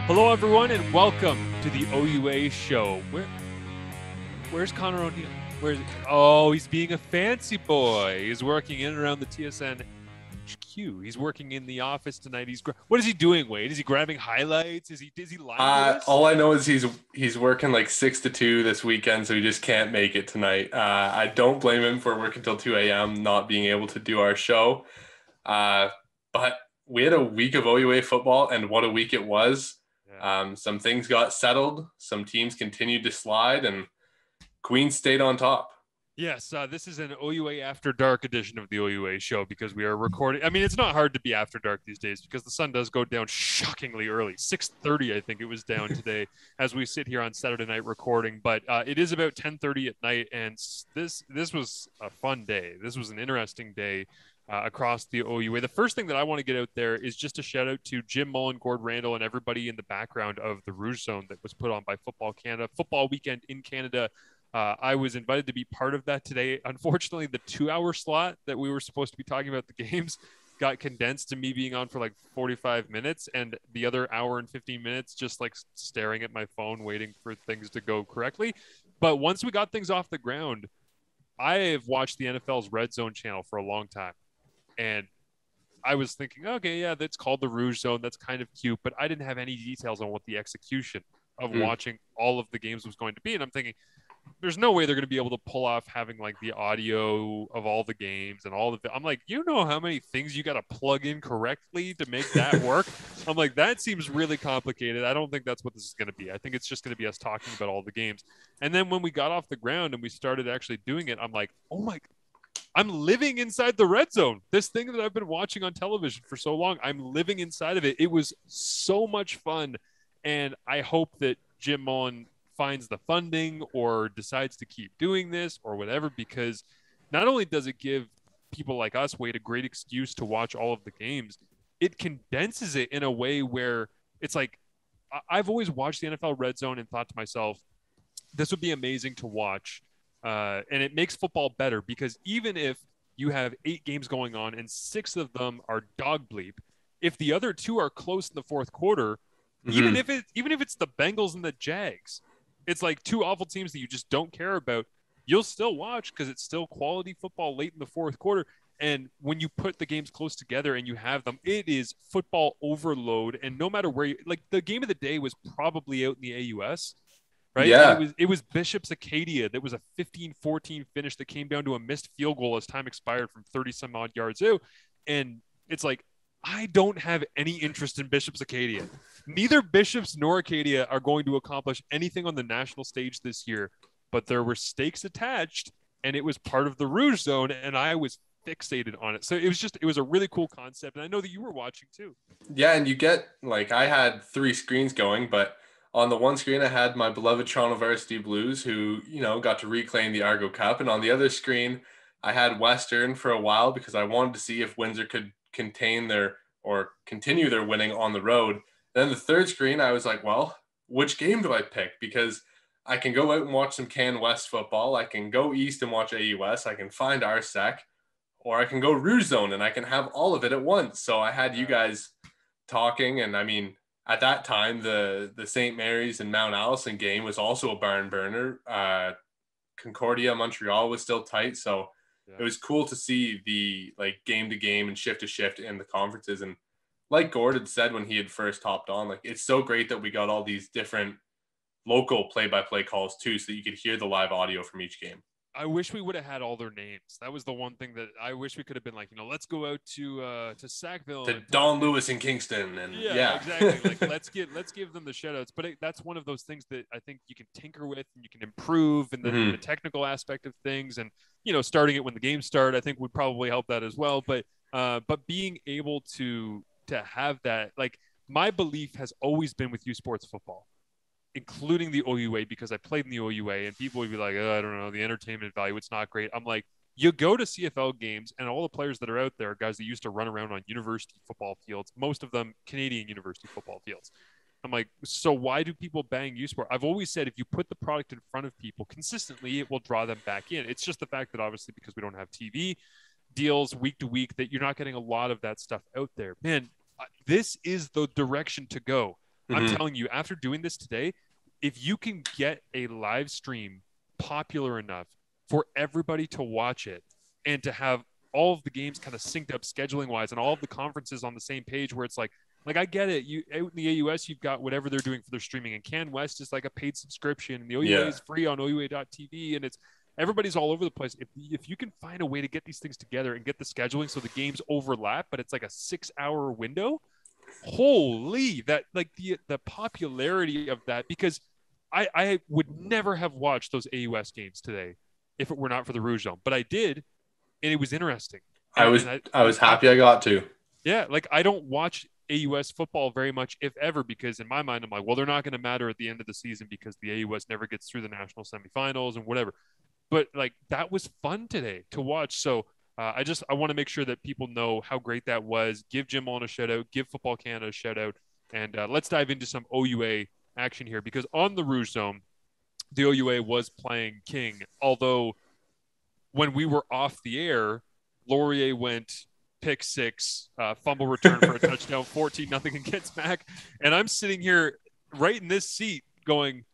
Hello, everyone, and welcome to the OUA Show. Where's Connor O'Neill? Oh, he's being a fancy boy. He's working in and around the TSN HQ. He's working in the office tonight. What is he doing, Wade? Is he grabbing highlights? Is he live with us? All I know is he's working like 6 to 2 this weekend, so he just can't make it tonight. I don't blame him for working till 2 a.m. not being able to do our show. But we had a week of OUA football, and what a week it was. Yeah. Some things got settled, some teams continued to slide, and Queens stayed on top. Yes, this is an OUA After Dark edition of the OUA Show because we are recording. I mean, it's not hard to be after dark these days because the sun does go down shockingly early. 6:30, I think it was down today as we sit here on Saturday night recording. But it is about 10:30 at night, and this was a fun day. This was an interesting day across the OUA. The first thing that I want to get out there is just a shout out to Jim Mullen, Gord Randall, and everybody in the background of the Rouge Zone that was put on by Football Canada, Football Weekend in Canada. I was invited to be part of that today. Unfortunately, the 2-hour slot that we were supposed to be talking about the games got condensed to me being on for like 45 minutes and the other hour and 15 minutes just like staring at my phone, waiting for things to go correctly. But once we got things off the ground, I have watched the NFL's Red Zone channel for a long time. And I was thinking, okay, yeah, that's called the Rouge Zone. That's kind of cute. But I didn't have any details on what the execution of watching all of the games was going to be. And I'm thinking, there's no way they're going to be able to pull off having like the audio of all the games and all of it. I'm like, you know how many things you got to plug in correctly to make that work? I'm like, that seems really complicated. I don't think that's what this is going to be. I think it's just going to be us talking about all the games. And then when we got off the ground and we started actually doing it, I'm like, oh my, I'm living inside the red zone. This thing that I've been watching on television for so long, I'm living inside of it. It was so much fun. And I hope that Jim Mullen finds the funding or decides to keep doing this or whatever, because not only does it give people like us, Wade, a great excuse to watch all of the games, it condenses it in a way where it's like, I've always watched the NFL Red Zone and thought to myself, this would be amazing to watch. And it makes football better because even if you have 8 games going on and 6 of them are dog bleep, if the other 2 are close in the fourth quarter, even if it's the Bengals and the Jags, it's like 2 awful teams that you just don't care about, you'll still watch because it's still quality football late in the fourth quarter. And when you put the games close together and you have them, it is football overload. And no matter where like the game of the day was probably out in the AUS, right? Yeah. And it was Bishop's Acadia that was a 15-14 finish that came down to a missed field goal as time expired from 30 some odd yards out. And it's like, I don't have any interest in Bishop's Acadia. Neither Bishops nor Acadia are going to accomplish anything on the national stage this year, but there were stakes attached and it was part of the Rouge Zone and I was fixated on it. So it was a really cool concept. And I know that you were watching too. Yeah, and you get like I had 3 screens going, but on the one screen I had my beloved Toronto Varsity Blues who, got to reclaim the Argo Cup, and on the other screen I had Western for a while because I wanted to see if Windsor could continue their winning on the road. Then the third screen, I was like, well, which game do I pick? Because I can go out and watch some Can West football. I can go east and watch AUS. I can find RSEC, or I can go Rouge Zone and I can have all of it at once. So I had you guys talking. And I mean, at that time, the St. Mary's and Mount Allison game was also a barn burner. Concordia, Montreal was still tight. So it was cool to see the like game to game and shift to shift in the conferences. And like Gord had said when he had first hopped on, like it's so great that we got all these different local play-by-play calls too, so that you could hear the live audio from each game. I wish we would have had all their names. That was the one thing that I wish we could have been like, let's go out to Sackville, to Don Lewis in Kingston, and yeah. Exactly. Like let's give them the shout outs. But that's one of those things that I think you can tinker with and you can improve in the technical aspect of things. And starting it when the games start, I think would probably help that as well. But being able to have that, like my belief has always been with U Sports football, including the OUA, because I played in the OUA and people would be like, oh, I don't know, the entertainment value, it's not great. I'm like, you go to CFL games and all the players that are out there are guys that used to run around on university football fields, most of them Canadian university football fields. I'm like, so why do people bang U Sport? I've always said if you put the product in front of people consistently, it will draw them back in. It's just the fact that obviously because we don't have TV deals week to week, that you're not getting a lot of that stuff out there. Man, this is the direction to go. I'm telling you, after doing this today, if you can get a live stream popular enough for everybody to watch it and to have all of the games kind of synced up scheduling wise and all of the conferences on the same page where it's like I get it. You out in the AUS, you've got whatever they're doing for their streaming, and Can West is like a paid subscription, and the OUA is free on OUA.tv, and it's everybody's all over the place. If you can find a way to get these things together and get the scheduling so the games overlap, but it's like a 6-hour window, holy, that like the popularity of that, because I would never have watched those AUS games today if it were not for the Rouge Zone, but I did, and it was interesting. I was happy I got to. Yeah, like I don't watch AUS football very much, if ever, because in my mind, I'm like, well, they're not going to matter at the end of the season because the AUS never gets through the national semifinals and whatever. But like that was fun today to watch. So I want to make sure that people know how great that was. Give Jim Mullen a shout out, give Football Canada a shout out, and let's dive into some OUA action here, because on the Rouge Zone, the OUA was playing King. Although when we were off the air, Laurier went pick 6, fumble return for a touchdown, 14-0 against Mac. And I'm sitting here right in this seat going,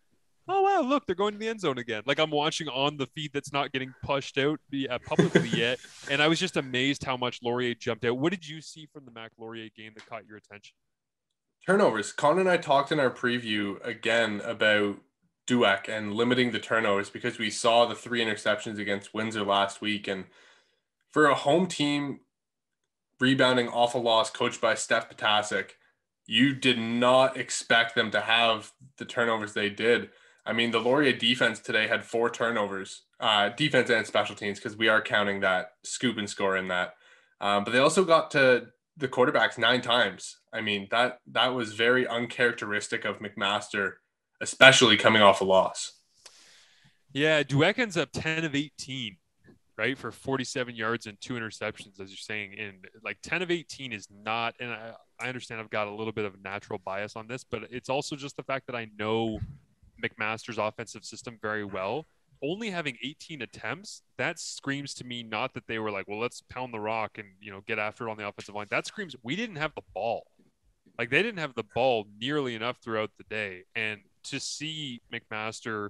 oh, wow, look, they're going to the end zone again. Like I'm watching on the feed that's not getting pushed out publicly yet. And I was just amazed how much Laurier jumped out. What did you see from the Mac Laurier game that caught your attention? Turnovers. Con and I talked in our preview again about Dueck and limiting the turnovers, because we saw the 3 interceptions against Windsor last week. And for a home team rebounding off a loss coached by Steph Potasic, you did not expect them to have the turnovers they did. I mean, the Laurier defense today had 4 turnovers, defense and special teams, because we are counting that scoop and score in that. But they also got to the quarterbacks 9 times. I mean, that was very uncharacteristic of McMaster, especially coming off a loss. Yeah, Dueck ends up 10 of 18. Right, for 47 yards and 2 interceptions, as you're saying. And like 10 of 18 is not, and I understand I've got a little bit of natural bias on this, but it's also just the fact that I know McMaster's offensive system very well. Only having 18 attempts, that screams to me not that they were like, well, let's pound the rock and, get after it on the offensive line. That screams we didn't have the ball. Like they didn't have the ball nearly enough throughout the day. And to see McMaster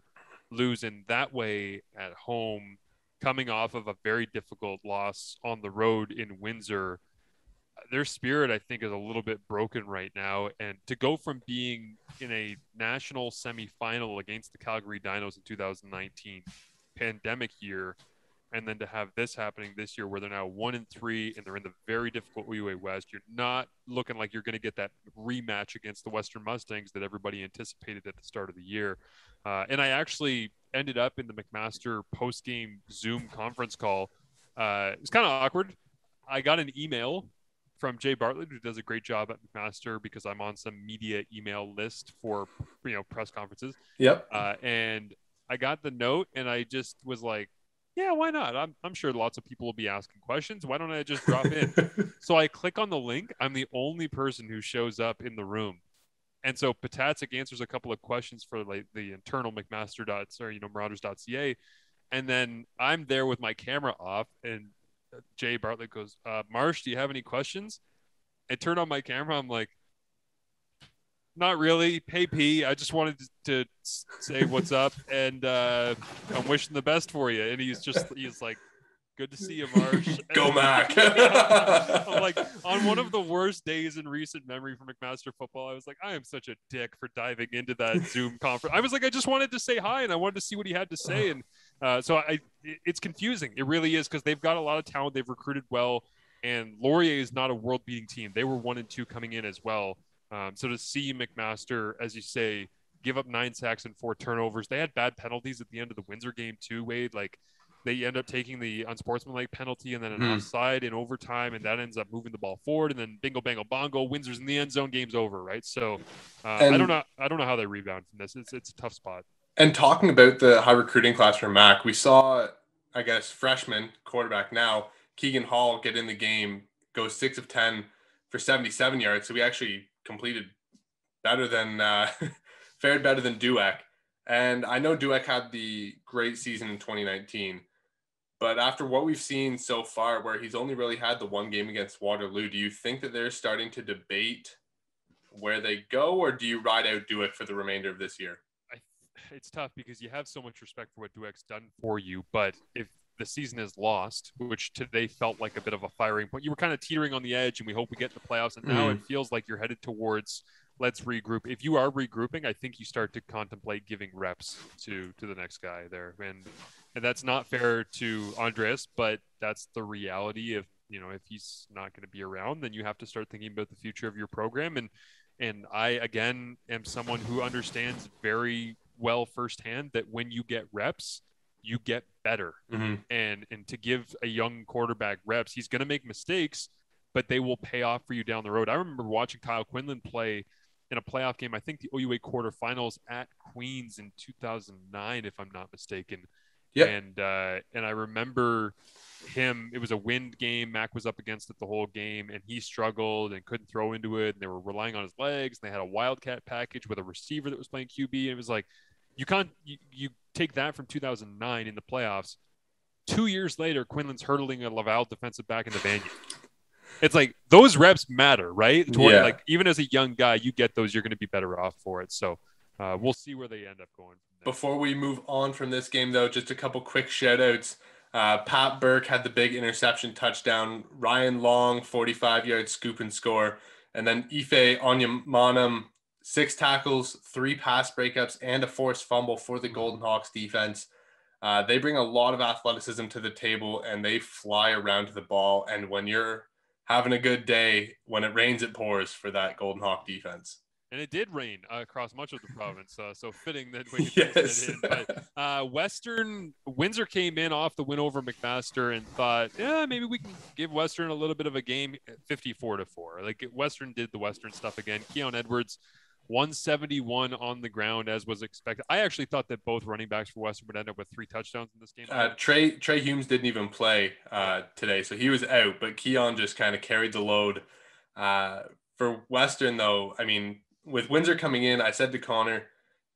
lose in that way at home, coming off of a very difficult loss on the road in Windsor, their spirit, I think, is a little bit broken right now. And to go from being in a national semifinal against the Calgary Dinos in 2019, pandemic year, and then to have this happening this year where they're now 1-3 and they're in the very difficult OUA West, you're not looking like you're going to get that rematch against the Western Mustangs that everybody anticipated at the start of the year. And I actually ended up in the McMaster post-game Zoom conference call. It was kind of awkward. I got an email from Jay Bartlett, who does a great job at McMaster, because I'm on some media email list for, press conferences. Yep. And I got the note and I just was like, yeah, why not? I'm sure lots of people will be asking questions. Why don't I just drop in? So I click on the link. I'm the only person who shows up in the room. And so Potasic answers a couple of questions for like the internal Marauders.ca. And then I'm there with my camera off, and Jay Bartlett goes, Marsh, do you have any questions? I turn on my camera. I'm like, not really. Hey, P, I just wanted to say what's up, and I'm wishing the best for you. And he's like, good to see you, Marsh. Go Mac. I'm like, on one of the worst days in recent memory for McMaster football, I was like, I am such a dick for diving into that Zoom conference. I was like, I just wanted to say hi, and I wanted to see what he had to say. And so it's confusing. It really is, because they've got a lot of talent. They've recruited well, and Laurier is not a world-beating team. They were 1-2 coming in as well. So to see McMaster, as you say, give up 9 sacks and 4 turnovers. They had bad penalties at the end of the Windsor game too, Wade. Like, they end up taking the unsportsmanlike penalty and then an offside in overtime, and that ends up moving the ball forward. And then bingo, bango, bongo, Windsor's in the end zone, game's over, right? So I don't know how they rebound from this. It's a tough spot. And talking about the high recruiting class for Mac, we saw, I guess, freshman quarterback now, Keegan Hall, get in the game, go 6 of 10 for 77 yards. So we actually completed better than fared better than Dueck. And I know Dueck had the great season in 2019, but after what we've seen so far, where he's only really had the one game against Waterloo, do you think that they're starting to debate where they go, or do you ride out Duick for the remainder of this year? It's tough because you have so much respect for what Dueck's done for you, but if the season is lost, which today felt like a bit of a firing point, you were kind of teetering on the edge, and we hope we get in the playoffs, and now it feels like you're headed towards let's regroup. If you are regrouping, I think you start to contemplate giving reps to the next guy there, and that's not fair to Andres, but that's the reality of, you know, if he's not going to be around, then you have to start thinking about the future of your program. And I, again, am someone who understands very well firsthand that when you get reps, you get better. And to give a young quarterback reps, he's going to make mistakes, but they will pay off for you down the road. I remember watching Kyle Quinlan play in a playoff game, I think the OUA quarterfinals at Queens in 2009, if I'm not mistaken. And I remember him, it was a wind game. Mac was up against it the whole game, and he struggled and couldn't throw into it. And they were relying on his legs. And they had a wildcat package with a receiver that was playing QB. And it was like, you take that from 2009 in the playoffs. 2 years later, Quinlan's hurdling a Laval defensive back in the Banyan. It's like those reps matter, right? Like even as a young guy, you get those, you're going to be better off for it. So we'll see where they end up going. Before we move on from this game, though, just a couple quick shout outs. Pat Burke had the big interception touchdown. Ryan Long, 45-yard scoop and score. And then Ife Onyemanum, 6 tackles, 3 pass breakups, and a forced fumble for the Golden Hawks defense. They bring a lot of athleticism to the table, and they fly around to the ball. And when you're having a good day, when it rains, it pours for that Golden Hawk defense. And it did rain across much of the province, so fitting that we get in. But Windsor came in off the win over McMaster and thought, yeah, maybe we can give Western a little bit of a game, 54-4. Like Western did the Western stuff again. Keon Edwards, 171 on the ground, as was expected. I actually thought that both running backs for Western would end up with 3 touchdowns in this game. Trey Humes didn't even play today, so he was out, but Keon just kind of carried the load. For Western, though, I mean, with Windsor coming in, I said to Connor,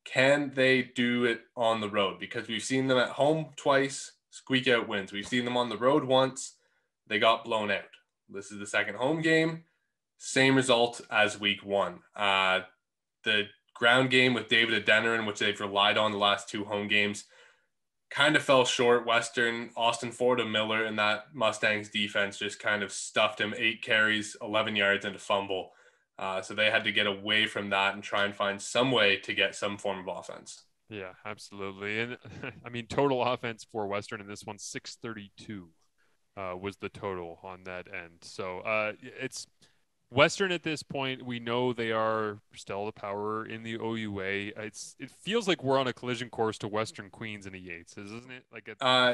can they do it on the road? Because we've seen them at home twice, squeak out wins. We've seen them on the road once, they got blown out. This is the second home game, same result as week 1. The ground game with David Adeniran, which they've relied on the last 2 home games, kind of fell short. Western, Austin Ford and Miller in that Mustangs defense just kind of stuffed him. 8 carries, 11 yards, and a fumble. So they had to get away from that and try and find some way to get some form of offense. Yeah, absolutely. And I mean, total offense for Western in this one, 632 was the total on that end. So it's Western at this point. We know they are still the power in the OUA. It feels like we're on a collision course to Western Queens in the Yates, isn't it?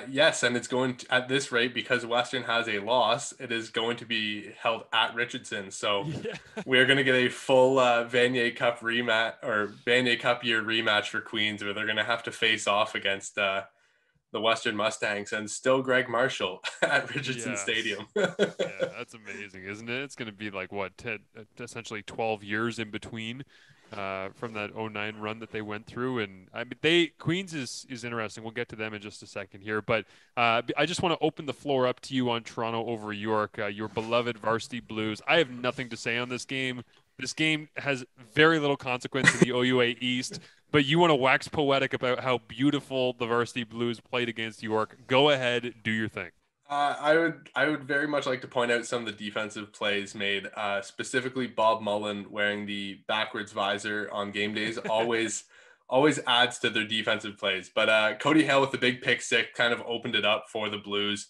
Yes, and it's going to, at this rate, because Western has a loss, it is going to be held at Richardson. So we're going to get a full Vanier Cup rematch, or Vanier Cup year rematch for Queens, where they're going to have to face off against the Western Mustangs and still Greg Marshall at Richardson Stadium. Yeah, that's amazing, isn't it? It's going to be like essentially 12 years in between from that 09 run that they went through. And I mean, Queens is interesting. We'll get to them in just a second here, but I just want to open the floor up to you on Toronto over York, your beloved Varsity Blues. I have nothing to say on this game. This game has very little consequence in the OUA East, but you want to wax poetic about how beautiful the Varsity Blues played against York. Go ahead, do your thing. I would very much like to point out some of the defensive plays made, specifically Bob Mullen wearing the backwards visor on game days always adds to their defensive plays. But Cody Hale with the big pick six kind of opened it up for the Blues.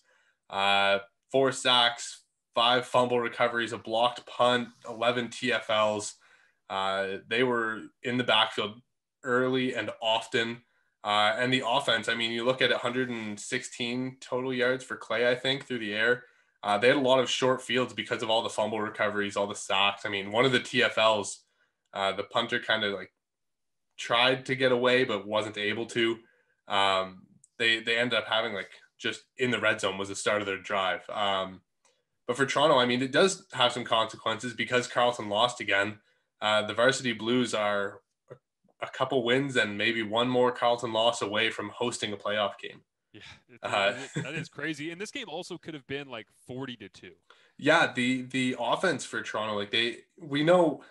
4 sacks, 5 fumble recoveries, a blocked punt, 11 TFLs. They were in the backfield early and often. And the offense, I mean, you look at 116 total yards for Clay, I think, through the air. They had a lot of short fields because of all the fumble recoveries, all the sacks. I mean, one of the TFLs, the punter kind of like tried to get away but wasn't able to. They ended up having like just in the red zone was the start of their drive. But for Toronto, I mean, it does have some consequences because Carleton lost again. The Varsity Blues are a couple wins and maybe one more Carleton loss away from hosting a playoff game. Yeah, that is crazy. And this game also could have been like 40-2. Yeah, the offense for Toronto, like we know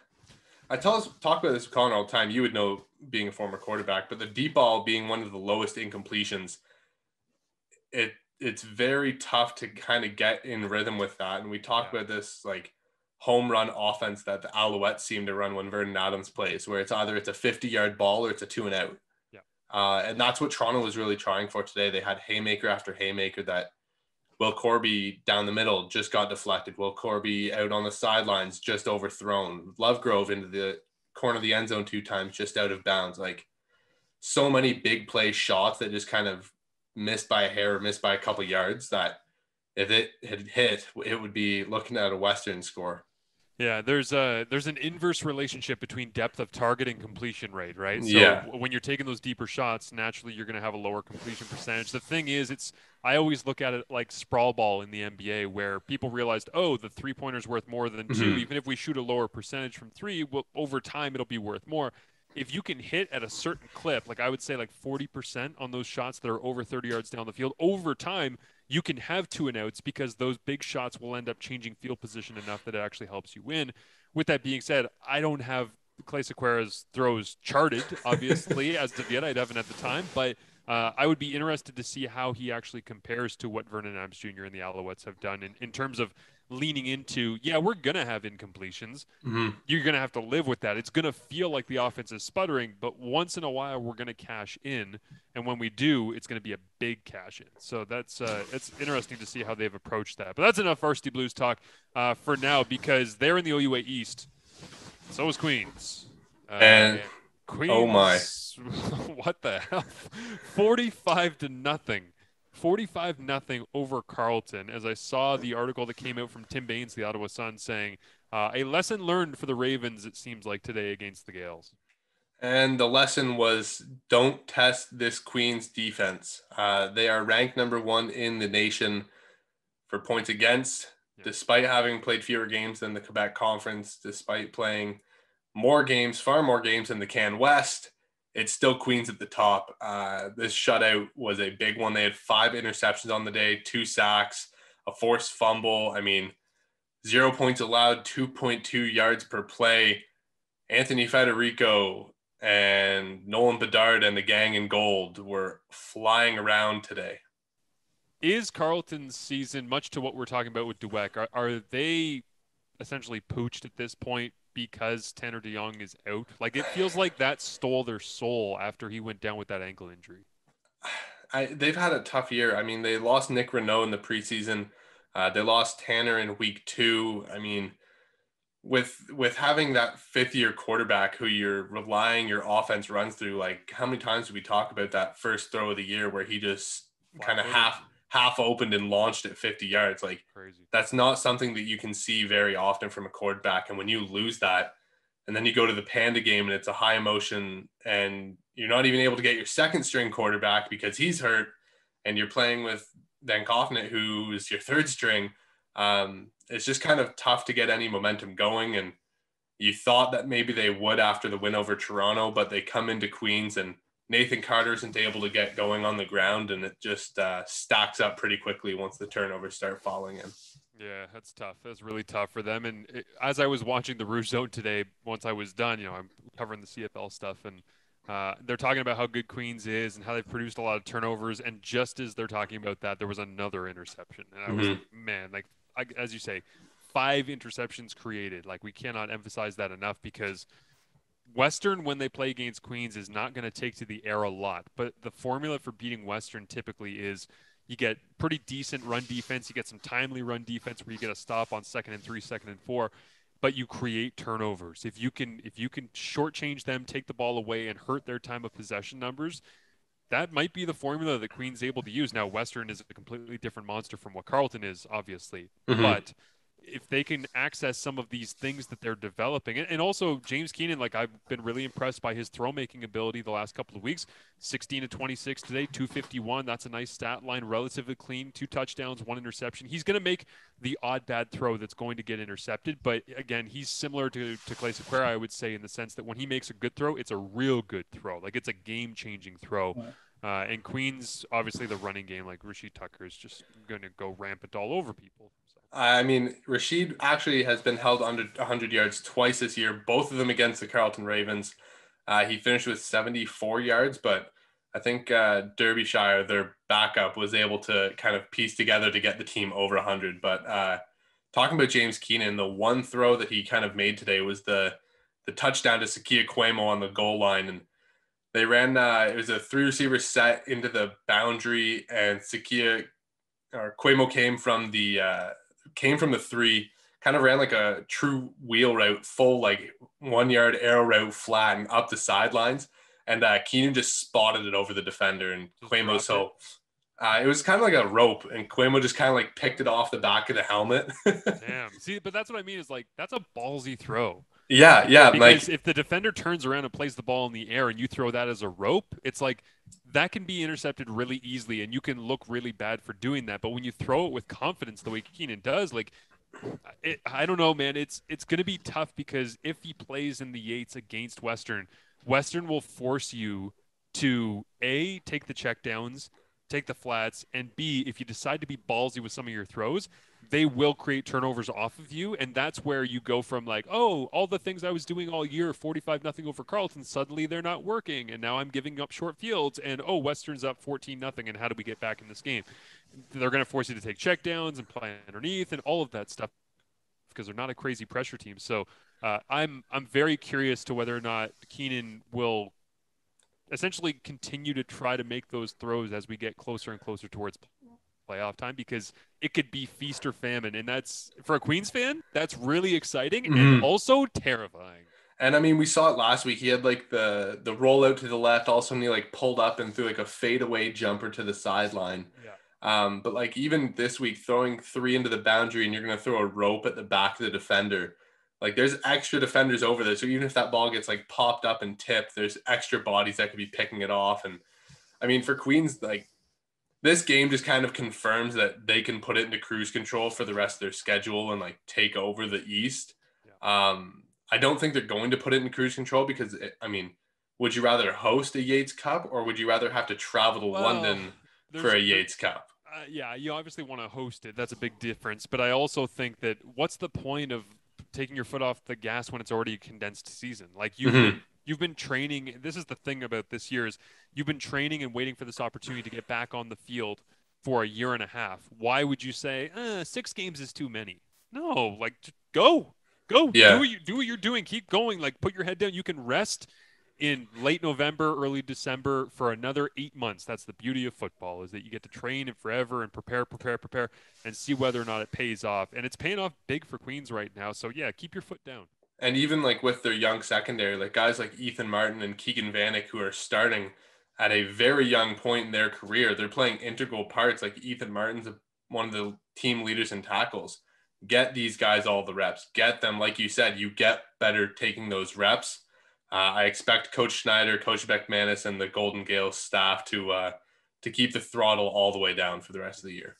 talk about this with Colin all the time. You would know, being a former quarterback, but the deep ball being one of the lowest incompletions, it's very tough to kind of get in rhythm with that. And we talk about this like home run offense that the Alouettes seem to run when Vernon Adams plays, where it's either it's a 50-yard ball or it's a 2-and-out. Yeah. And that's what Toronto was really trying for today. They had haymaker after haymaker. That Will Corby down the middle just got deflected. Will Corby out on the sidelines just overthrown. Lovegrove into the corner of the end zone 2 times, just out of bounds. Like, so many big play shots that just kind of missed by a hair or missed by a couple yards, that if it had hit, it would be looking at a Western score. Yeah, there's an inverse relationship between depth of target and completion rate, right? So Yeah. when you're taking those deeper shots, naturally you're going to have a lower completion percentage. The thing is, I always look at it like sprawl ball in the NBA, where people realized, oh, the 3-pointer's worth more than 2. Even if we shoot a lower percentage from 3, well, over time it'll be worth more. If you can hit at a certain clip, like I would say like 40% on those shots that are over 30 yards down the field, over time you can have 2-and-outs, because those big shots will end up changing field position enough that it actually helps you win. With that being said, I don't have Clay Sequeira's throws charted, obviously, as of yet. I haven't at the time, but I would be interested to see how he actually compares to what Vernon Adams Jr. and the Alouettes have done in terms of leaning into, yeah, we're going to have incompletions. You're going to have to live with that. It's going to feel like the offense is sputtering, but once in a while we're going to cash in. And when we do, it's going to be a big cash in. So that's it's interesting to see how they've approached that. But that's enough Varsity Blues talk for now, because they're in the OUA East. So is Queens. And Queens, oh my. what the hell? 45-0. 45-0 over Carleton, as I saw the article that came out from Tim Baines, the Ottawa Sun, saying a lesson learned for the Ravens, it seems like, today against the Gales. And the lesson was, don't test this Queens defense. They are ranked number 1 in the nation for points against, despite having played fewer games than the Quebec Conference, despite playing more games, far more games than the Can West. It's still Queens at the top. This shutout was a big one. They had 5 interceptions on the day, 2 sacks, a forced fumble. I mean, 0 points allowed, 2.2 yards per play. Anthony Federico and Nolan Bedard and the gang in gold were flying around today. Is Carleton's season, much to what we're talking about with Dweck, are they essentially pooched at this point because Tanner DeYoung is out? Like, it feels like that stole their soul after he went down with that ankle injury. They've had a tough year. I mean, they lost Nick Renaud in the preseason. They lost Tanner in week 2. I mean, with having that 5th-year quarterback who you're relying your offense runs through, like, how many times did we talk about that first throw of the year where he just kind of half opened and launched at 50 yards? Like, crazy. That's not something that you can see very often from a quarterback. And when you lose that, and then you go to the Panda game and it's a high emotion, and you're not even able to get your second string quarterback because he's hurt, and you're playing with Van Koffnet, who is your third string. It's just kind of tough to get any momentum going. And you thought that maybe they would after the win over Toronto, but they come into Queens and Nathan Carter isn't able to get going on the ground, and it just stacks up pretty quickly once the turnovers start falling in. Yeah, that's tough. That's really tough for them. And as I was watching the Rouge Zone today, once I was done, I'm covering the CFL stuff, and they're talking about how good Queens is and how they've produced a lot of turnovers. And just as they're talking about that, there was another interception. And I was like, man, as you say, 5 interceptions created. Like, we cannot emphasize that enough, because Western, when they play against Queens, is not going to take to the air a lot. But the formula for beating Western typically is you get pretty decent run defense. You get some timely run defense where you get a stop on 2nd and 3, 2nd and 4, but you create turnovers. If you can shortchange them, take the ball away, and hurt their time of possession numbers, that might be the formula that Queen's able to use. Now, Western is a completely different monster from what Carleton is, obviously, but if they can access some of these things that they're developing, and also James Keenan, like, I've been really impressed by his throw making ability the last couple of weeks. 16 to 26 today, 251. That's a nice stat line, relatively clean, 2 touchdowns, 1 interception. He's going to make the odd bad throw that's going to get intercepted, but again, he's similar to Clay Sequeira, I would say, in the sense that when he makes a good throw, it's a real good throw. Like, it's a game-changing throw. And Queens, obviously, the running game, like Rashid Tucker, is just going to go rampant all over people. So. I mean, Rashid actually has been held under 100 yards twice this year, both of them against the Carleton Ravens. He finished with 74 yards, but I think Derbyshire, their backup, was able to kind of piece together to get the team over 100. But talking about James Keenan, the one throw that he kind of made today was the touchdown to Sakia Cuomo on the goal line. And they ran, it was a three receiver set into the boundary, and Sakia or Cuomo came from the three, kind of ran like a true wheel route, full like 1 yard arrow route flat and up the sidelines. And Keenan just spotted it over the defender and Just Quamo. dropped it. So it was kind of like a rope, and Quamo just kind of like picked it off the back of the helmet. Damn. See, but that's what I mean is like that's a ballsy throw. Yeah, Because like if the defender turns around and plays the ball in the air and you throw that as a rope, it's like that can be intercepted really easily and you can look really bad for doing that. But when you throw it with confidence the way Keenan does, like I don't know, man. It's going to be tough because if he plays in the Yates against Western, Western will force you to A, take the checkdowns, take the flats, and B, if you decide to be ballsy with some of your throws, they will create turnovers off of you, and that's where you go from like, oh, all the things I was doing all year, 45-0 over Carleton, suddenly they're not working, and now I'm giving up short fields, and oh, Western's up 14-0, and how do we get back in this game? They're going to force you to take checkdowns and play underneath and all of that stuff because they're not a crazy pressure team. So I'm very curious to whether or not Keenan will essentially continue to try to make those throws as we get closer and closer towards playoff time, because it could be feast or famine, and that's for a Queens fan, that's really exciting and mhm. also terrifying. And I mean, we saw it last week. He had like the rollout to the left. Also, when he like pulled up and threw like a fadeaway jumper to the sideline. Yeah. But like even this week, throwing three into the boundary and you're gonna throw a rope at the back of the defender. Like there's extra defenders over there. So even if that ball gets like popped up and tipped, there's extra bodies that could be picking it off. And I mean, for Queens, like this game just kind of confirms that they can put it into cruise control for the rest of their schedule and like take over the East. Yeah. I don't think they're going to put it in cruise control because I mean, would you rather host a Yates Cup or would you rather have to travel to Well, London for there's a there, Yates Cup? yeah, you obviously want to host it. That's a big difference. But I also think that what's the point of taking your foot off the gas when it's already a condensed season? Like Mm-hmm. you've been training. This is the thing about this year is you've been training and waiting for this opportunity to get back on the field for a year and a half. Why would you say 6 games is too many? No, like just go, Yeah. do what you're doing. Keep going. Like put your head down. You can rest in late November, early December for another 8 months. That's the beauty of football, is that you get to train and forever and prepare, and see whether or not it pays off. And it's paying off big for Queens right now. So yeah, keep your foot down. And even like with their young secondary, like guys like Ethan Martin and Keegan Vanek who are starting at a very young point in their career, they're playing integral parts. Like Ethan Martin's one of the team leaders in tackles. Get these guys all the reps. Get them, like you said, you get better taking those reps. I expect Coach Schneider, Coach McManus, and the Golden Gales staff to keep the throttle all the way down for the rest of the year.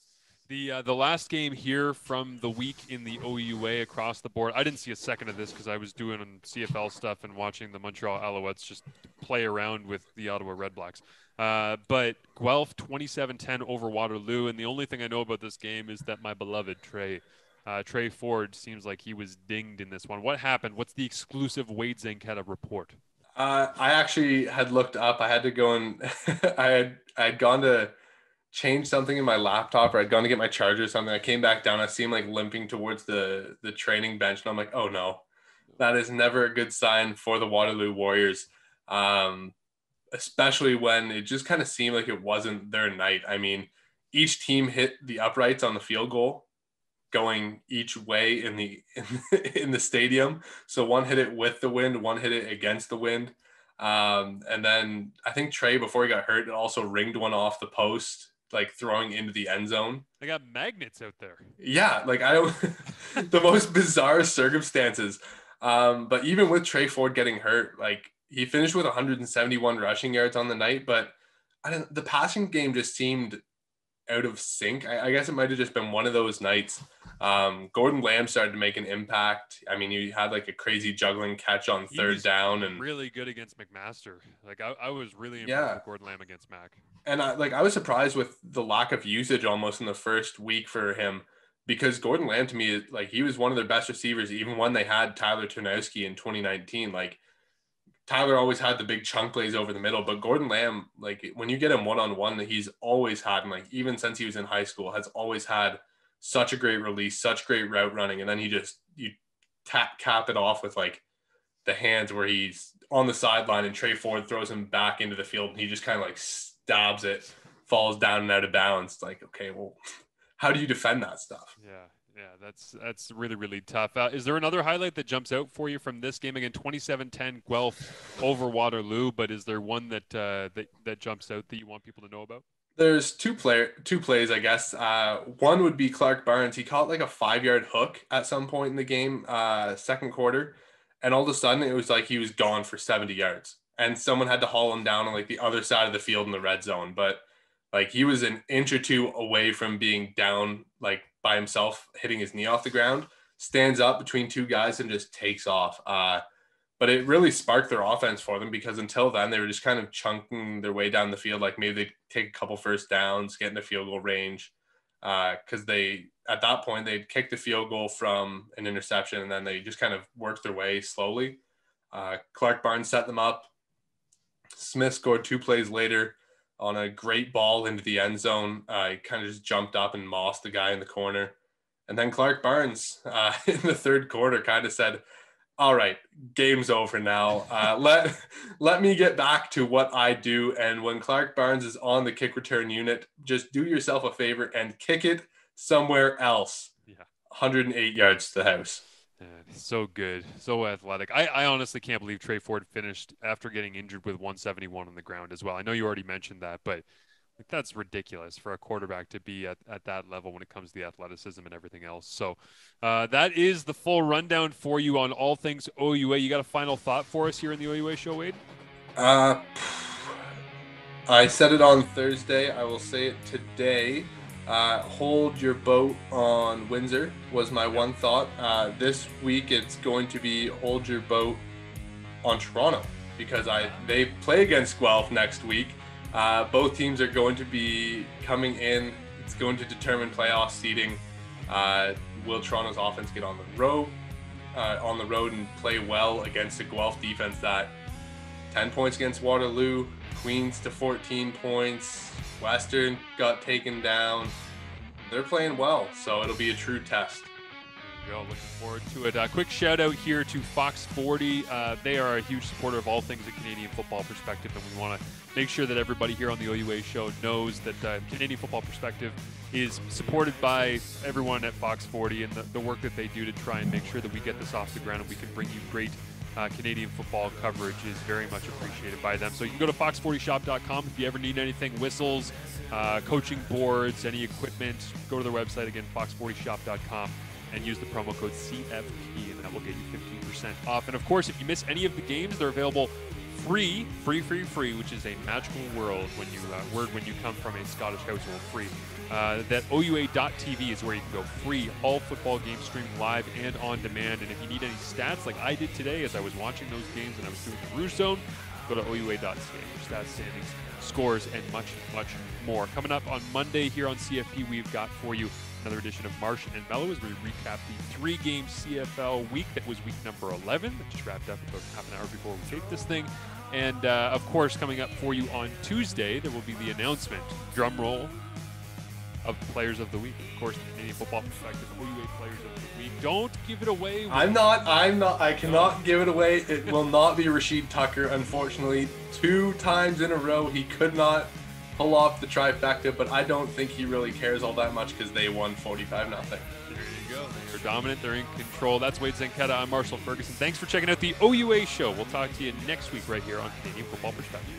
The last game here from the week in the OUA across the board. I didn't see a second of this because I was doing CFL stuff and watching the Montreal Alouettes just play around with the Ottawa Redblacks. But Guelph 27-10 over Waterloo, and the only thing I know about this game is that my beloved Trey Ford seems like he was dinged in this one. What happened? What's the exclusive Wade Zanchetta report? I actually had looked up. I had to go and I had gone to change something in my laptop, or I'd gone to get my charger or something. I came back down. I see him like limping towards the training bench, and I'm like, oh no, that is never a good sign for the Waterloo Warriors. Um, Especially when it just kind of seemed like it wasn't their night. I mean, each team hit the uprights on the field goal going each way in the stadium. So one hit it with the wind, one hit it against the wind. And then I think Trey, before he got hurt, also ringed one off the post, like throwing into the end zone. They got magnets out there. Yeah, like I don't the most bizarre circumstances. But even with Trey Ford getting hurt, like he finished with 171 rushing yards on the night, but the passing game just seemed out of sync. I guess it might have just been one of those nights. Gordon Lamb started to make an impact. I mean, he had like a crazy juggling catch on He third was down, and really good against McMaster. Like I was really impressed yeah, with Gordon Lamb against Mac. and I was surprised with the lack of usage almost in the first week for him. because Gordon Lamb to me, like, he was one of their best receivers, even when they had Tyler Ternowski in 2019. Like, Tyler always had the big chunk plays over the middle, but Gordon Lamb, like, when you get him one-on-one, he's always had, and like even since he was in high school, has always had such a great release, such great route running, and then you cap it off with like the hands where he's on the sideline and Trey Ford throws him back into the field and he just kind of like stabs it, falls down and out of bounds. Like, okay, well, how do you defend that stuff? Yeah, that's really, really tough. Is there another highlight that jumps out for you from this game? Again, 27-10 Guelph over Waterloo, but is there one that that jumps out that you want people to know about? There's two plays, I guess. One would be Clark Barnes. He caught like a 5-yard hook at some point in the game, second quarter. And all of a sudden, it was like he was gone for 70 yards. And someone had to haul him down on like the other side of the field in the red zone. But like he was an inch or two away from being down like by himself, hitting his knee off the ground, stands up between two guys and just takes off. But it really sparked their offense for them because until then, they were just kind of chunking their way down the field. Like maybe they'd take a couple first downs, get into field goal range. Because at that point, they'd kicked the field goal from an interception, and then they just kind of worked their way slowly. Clark Barnes set them up. Smith scored 2 plays later on a great ball into the end zone. He kind of just jumped up and mossed the guy in the corner. And then Clark Barnes in the third quarter kind of said, all right, game's over now. Let me get back to what I do. And when Clark Barnes is on the kick return unit, just do yourself a favor and kick it somewhere else. Yeah. 108 yards to the house. Yeah, so good, so athletic. I honestly can't believe Trey Ford finished after getting injured with 171 on the ground as well. I know you already mentioned that, but like, that's ridiculous for a quarterback to be at that level when it comes to the athleticism and everything else. So that is the full rundown for you on all things OUA. You got a final thought for us here in the OUA show, Wade? I said it on Thursday. I will say it today. Hold your boat on Windsor was my one thought. This week it's going to be hold your boat on Toronto because they play against Guelph next week. Both teams are going to be coming in. It's going to determine playoff seeding. Will Toronto's offense get on the road and play well against a Guelph defense that 10 points against Waterloo, Queens to 14 points, Western got taken down. They're playing well, so it'll be a true test. Go. Looking forward to it. Quick shout out here to Fox 40. They are a huge supporter of all things a Canadian football perspective, and we want to make sure that everybody here on the OUA show knows that Canadian football perspective is supported by everyone at Fox 40 and the work that they do to try and make sure that we get this off the ground and we can bring you great Canadian football coverage is very much appreciated by them. So you can go to fox40shop.com if you ever need anything, whistles, coaching boards, any equipment. Go to their website again, fox40shop.com. and use the promo code CFP, and that will get you 15% off. And of course, if you miss any of the games, they're available free, which is a magical word when you come from a Scottish household. Free. That OUA.tv is where you can go free. All football games streamed live and on demand. And if you need any stats, like I did today as I was watching those games and I was doing the Roo Zone, go to OUA.ca for stats, standings, scores, and much, much more. Coming up on Monday here on CFP, we've got for you another edition of Marsh and Mellow as we recap the 3-game CFL week that was week number 11 that just wrapped up about half an hour before we taped this thing. And of course, coming up for you on Tuesday, there will be the announcement, drum roll, of Players of the Week. Of course, the Canadian football perspective, OUA Players of the Week. Don't give it away. I cannot give it away. It will not be Rashid Tucker, unfortunately. 2 times in a row, he could not pull off the trifecta, but I don't think he really cares all that much because they won 45-0. There you go. They're dominant. They're in control. That's Wade Zanchetta. I'm Marshall Ferguson. Thanks for checking out the OUA show. We'll talk to you next week right here on Canadian Football Perspective.